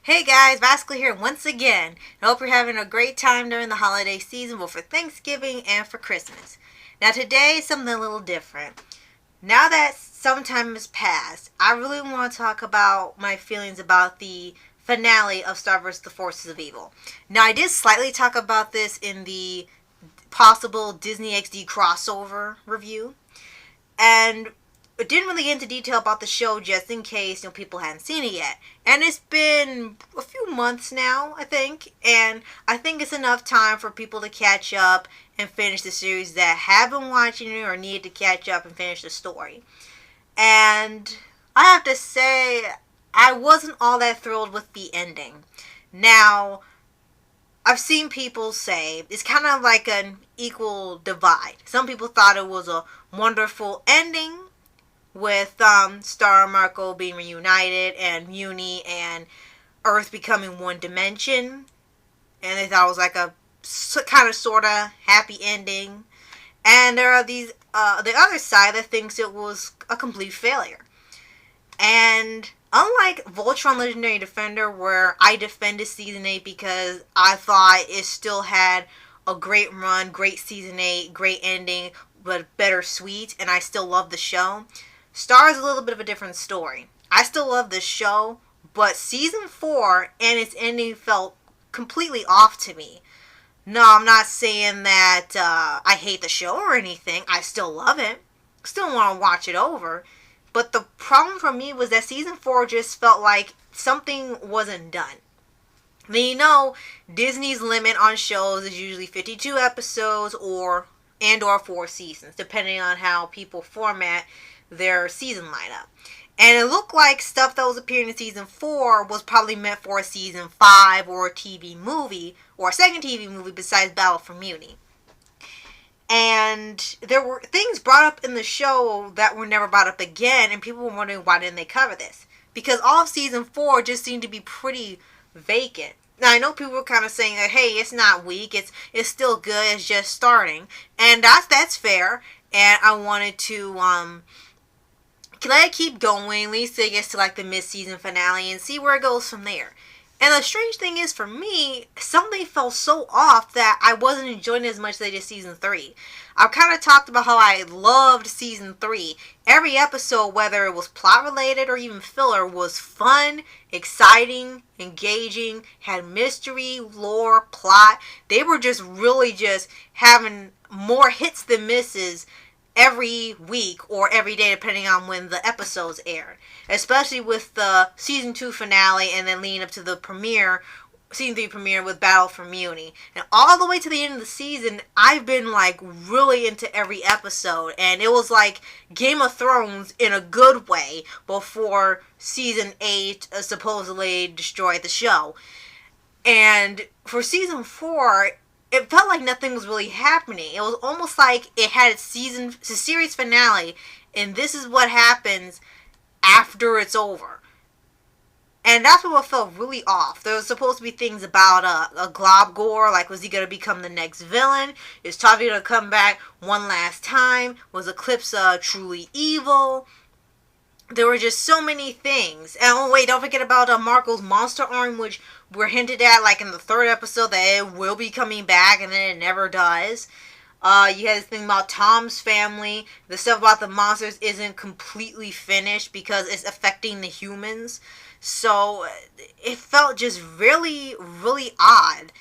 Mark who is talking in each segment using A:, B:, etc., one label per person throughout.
A: Hey guys, Rascal here once again. I hope you're having a great time during the holiday season, both for Thanksgiving and for Christmas. Now today is something a little different. Now that some time has passed, I really want to talk about my feelings about the finale of Star vs. the Forces of Evil. Now I did slightly talk about this in the possible Disney XD crossover review, and it didn't really get into detail about the show just in case people hadn't seen it yet. And it's been a few months now, I think, and I think it's enough time for people to catch up and finish the series that have been watching it or need to catch up and finish the story. And I have to say, I wasn't all that thrilled with the ending. Now, I've seen people say it's kind of like an equal divide. Some people thought it was a wonderful ending, with Star and Marco being reunited and Mewni and Earth becoming one dimension. And they thought it was like a kind of sort of happy ending. And there are the other side that thinks it was a complete failure. And unlike Voltron Legendary Defender, where I defended Season 8 because I thought it still had a great run, great Season 8, great ending, but bittersweet, and I still love the show, Star is a little bit of a different story. I still love this show, but Season 4 and its ending felt completely off to me. No, I'm not saying that I hate the show or anything. I still love it. Still want to watch it over. But the problem for me was that Season 4 just felt like something wasn't done. I mean, Disney's limit on shows is usually 52 episodes or 4 seasons, depending on how people format their season lineup. And it looked like stuff that was appearing in Season 4 was probably meant for a Season 5 or a TV movie, or a second TV movie besides Battle for Mewni. And there were things brought up in the show that were never brought up again, and people were wondering why didn't they cover this? Because all of Season 4 just seemed to be pretty vacant. Now, I know people were kind of saying that, hey, it's not weak, it's still good, it's just starting. And that's fair, and I wanted to let it keep going, at least it gets to like the mid-season finale, and see where it goes from there. And the strange thing is, for me, something felt so off that I wasn't enjoying it as much as I did Season 3. I've kind of talked about how I loved Season 3. Every episode, whether it was plot-related or even filler, was fun, exciting, engaging, had mystery, lore, plot. They were just really just having more hits than misses every week or every day, depending on when the episodes aired. Especially with the Season 2 finale and then leading up to the Season 3 premiere with Battle for Mewni. And all the way to the end of the season, I've been like really into every episode. And it was like Game of Thrones in a good way before Season 8 supposedly destroyed the show. And for Season 4, it felt like nothing was really happening. It was almost like it had its series finale, and this is what happens after it's over. And that's what felt really off. There was supposed to be things about a Globgor, like was he going to become the next villain? Is Toffee going to come back one last time? Was Eclipse truly evil? There were just so many things. And oh wait, don't forget about Marco's monster arm, which we're hinted at like in the 3rd episode that it will be coming back, and then it never does. You had this thing about Tom's family. The stuff about the monsters isn't completely finished because it's affecting the humans. So it felt just really, really odd.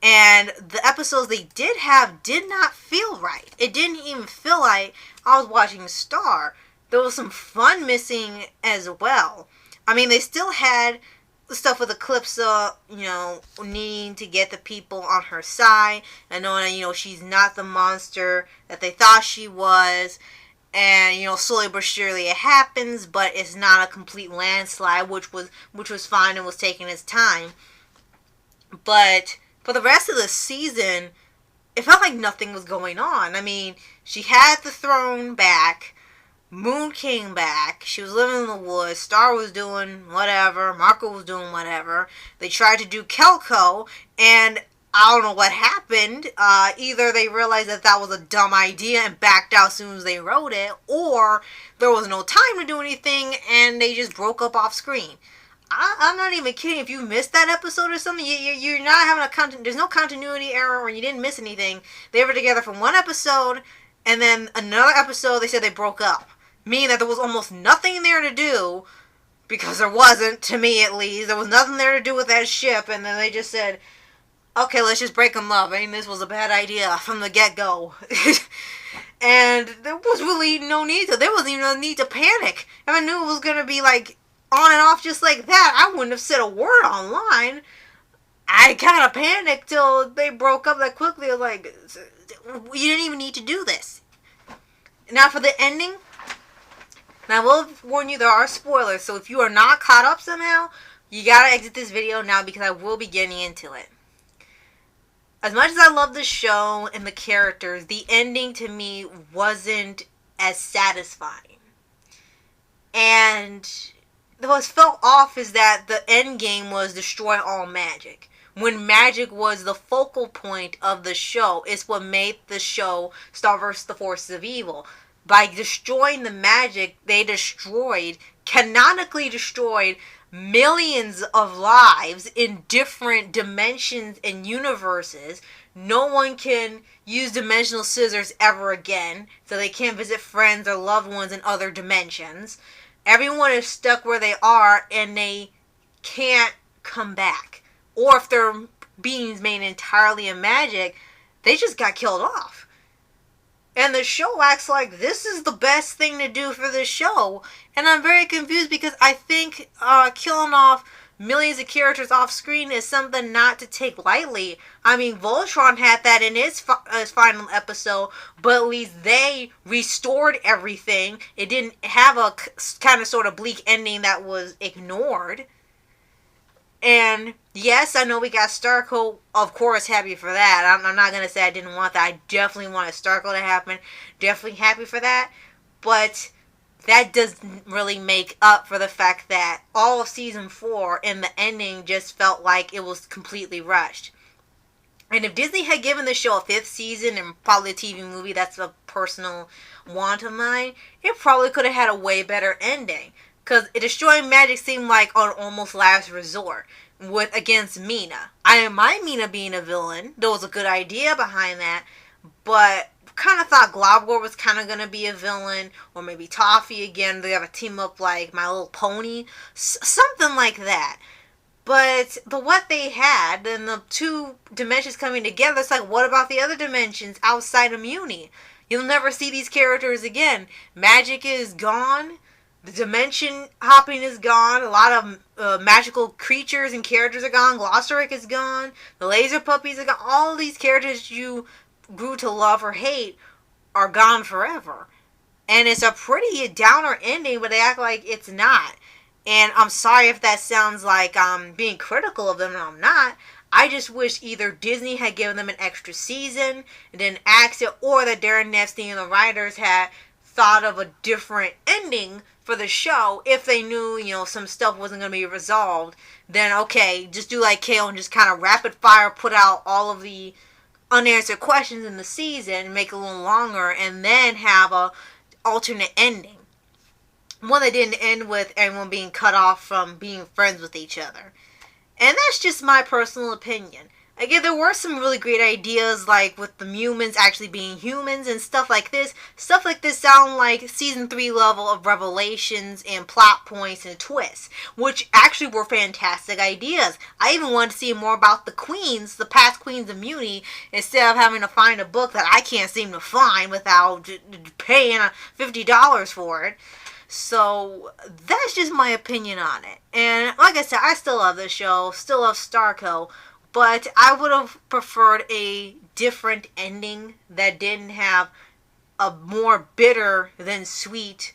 A: And the episodes they did have did not feel right. It didn't even feel like I was watching Star. There was some fun missing as well. I mean, they still had the stuff with Eclipse, needing to get the people on her side, and knowing, she's not the monster that they thought she was, and, slowly but surely it happens, but it's not a complete landslide, which was fine and was taking its time. But for the rest of the season, it felt like nothing was going on. I mean, she had the throne back, Moon came back, she was living in the woods, Star was doing whatever, Marco was doing whatever. They tried to do Kelko, and I don't know what happened. Either they realized that was a dumb idea and backed out as soon as they wrote it, or there was no time to do anything and they just broke up off screen. I'm not even kidding. If you missed that episode or something, you're not having a content. There's no continuity error, or you didn't miss anything. They were together for one episode, and then another episode they said they broke up, meaning that there was almost nothing there to do, because there wasn't, to me at least. There was nothing there to do with that ship, and then they just said, okay, let's just break them up. I mean, this was a bad idea from the get-go. And there was really no need to. There wasn't even no need to panic. If I knew it was going to be like on and off just like that, I wouldn't have said a word online. I kind of panicked till they broke up that quickly. I was like, you didn't even need to do this. Now for the ending, now I will warn you, there are spoilers. So if you are not caught up somehow, you gotta exit this video now because I will be getting into it. As much as I love the show and the characters, the ending to me wasn't as satisfying. And what felt off is that the end game was destroy all magic. When magic was the focal point of the show, it's what made the show Star vs. the Forces of Evil. By destroying the magic, they canonically destroyed millions of lives in different dimensions and universes. No one can use dimensional scissors ever again, so they can't visit friends or loved ones in other dimensions. Everyone is stuck where they are, and they can't come back. Or if they're beings made entirely of magic, they just got killed off. And the show acts like this is the best thing to do for the show. And I'm very confused because I think killing off millions of characters off screen is something not to take lightly. I mean, Voltron had that in his final episode, but at least they restored everything. It didn't have a kind of sort of bleak ending that was ignored. And yes, I know we got Starco, of course, happy for that. I'm not going to say I didn't want that. I definitely wanted Starco to happen. Definitely happy for that. But that doesn't really make up for the fact that all of season 4 and the ending just felt like it was completely rushed. And if Disney had given the show a 5th season and probably a TV movie, that's a personal want of mine, it probably could have had a way better ending. Because destroying magic seemed like an almost last resort against Mina. I didn't mind Mina being a villain. There was a good idea behind that. But kind of thought Globgor was kind of going to be a villain. Or maybe Toffee again. They have a team up like My Little Pony. Something like that. But what they had, and the two dimensions coming together, it's like, what about the other dimensions outside of Mewni? You'll never see these characters again. Magic is gone. The dimension hopping is gone. A lot of magical creatures and characters are gone. Glosteric is gone. The laser puppies are gone. All these characters you grew to love or hate are gone forever. And it's a pretty downer ending, but they act like it's not. And I'm sorry if that sounds like I'm being critical of them, and I'm not. I just wish either Disney had given them an extra season and didn't axe it, or that Darren Epstein and the writers had thought of a different ending for the show. If they knew, some stuff wasn't going to be resolved, then okay, just do like Kale and just kind of rapid fire put out all of the unanswered questions in the season, make it a little longer, and then have a alternate ending. One that didn't end with everyone being cut off from being friends with each other. And that's just my personal opinion. Again, there were some really great ideas, like with the Mewmans actually being humans and stuff like this. Stuff like this sound like season 3 level of revelations and plot points and twists, which actually were fantastic ideas. I even wanted to see more about the queens, the past Queens of Mewni, instead of having to find a book that I can't seem to find without paying $50 for it. So, that's just my opinion on it. And like I said, I still love this show, still love Starco, but I would have preferred a different ending that didn't have a more bitter than sweet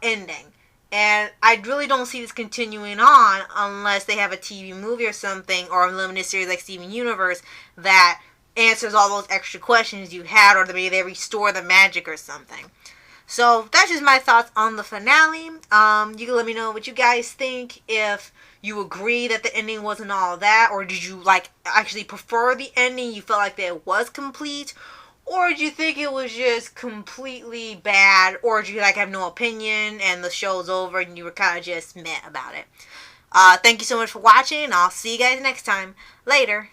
A: ending. And I really don't see this continuing on unless they have a TV movie or something, or a limited series like Steven Universe that answers all those extra questions you had, or maybe they restore the magic or something. So that's just my thoughts on the finale. You can let me know what you guys think, if you agree that the ending wasn't all that, or did you actually prefer the ending? You felt like that it was complete, or did you think it was just completely bad, or did you have no opinion and the show's over and you were kind of just meh about it? Thank you so much for watching. I'll see you guys next time. Later.